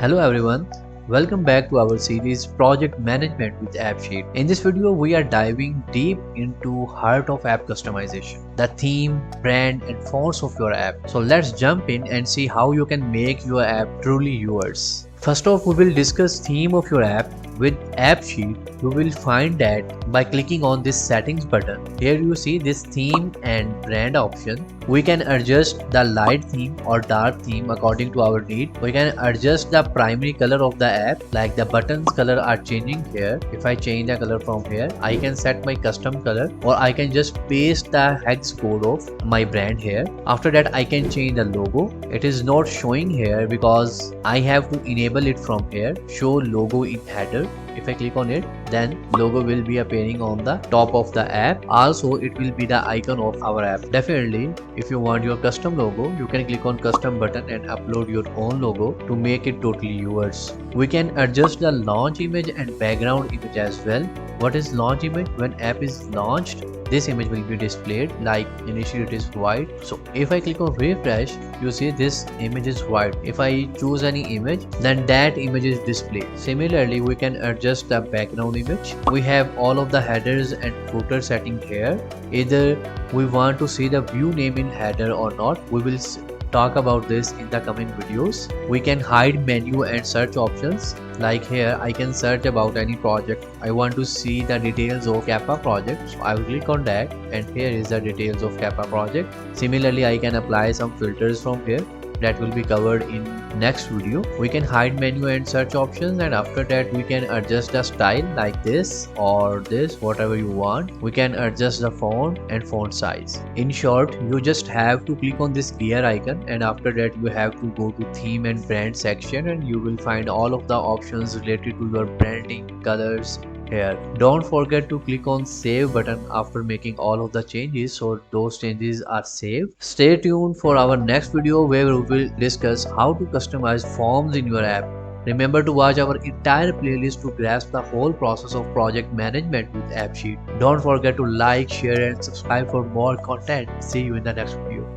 Hello everyone, welcome back to our series Project Management with AppSheet. In this video, we are diving deep into heart of app customization, the theme, brand and fonts of your app. So let's jump in and see how you can make your app truly yours. First off, we will discuss theme of your app. With AppSheet, you will find that by clicking on this settings button. Here you see this theme and brand option. We can adjust the light theme or dark theme according to our need. We can adjust the primary color of the app, like the buttons color are changing here. If I change the color from here, I can set my custom color, or I can just paste the hex code of my brand here. After that, I can change the logo. It is not showing here because I have to enable it from here. Show logo in header. If I click on it, then logo will be appearing on the top of the app. Also, it will be the icon of our app. Definitely, if you want your custom logo, you can click on custom button and upload your own logo to make it totally yours. We can adjust the launch image and background image as well. What is launch image? When app is launched, this image will be displayed, like initially it is white. So if I click on refresh, you see this image is white. If I choose any image, then that image is displayed. Similarly, we can adjust the background image. We have all of the headers and footer setting here. Either we want to see the view name in header or not. We will talk about this in the coming videos. We can hide menu and search options. Like here, I can search about any project. I want to see the details of Kappa project, so I will click on that, and here is the details of Kappa project. Similarly, I can apply some filters from here that will be covered in next video. We can hide menu and search options, and after that we can adjust the style like this or this, whatever you want. We can adjust the font and font size. In short, you just have to click on this gear icon, and after that you have to go to theme and brand section, and you will find all of the options related to your branding, colors here. Don't forget to click on save button after making all of the changes, so those changes are saved. Stay tuned for our next video where we will discuss how to customize forms in your app. Remember to watch our entire playlist to grasp the whole process of project management with AppSheet. Don't forget to like, share and subscribe for more content. See you in the next video.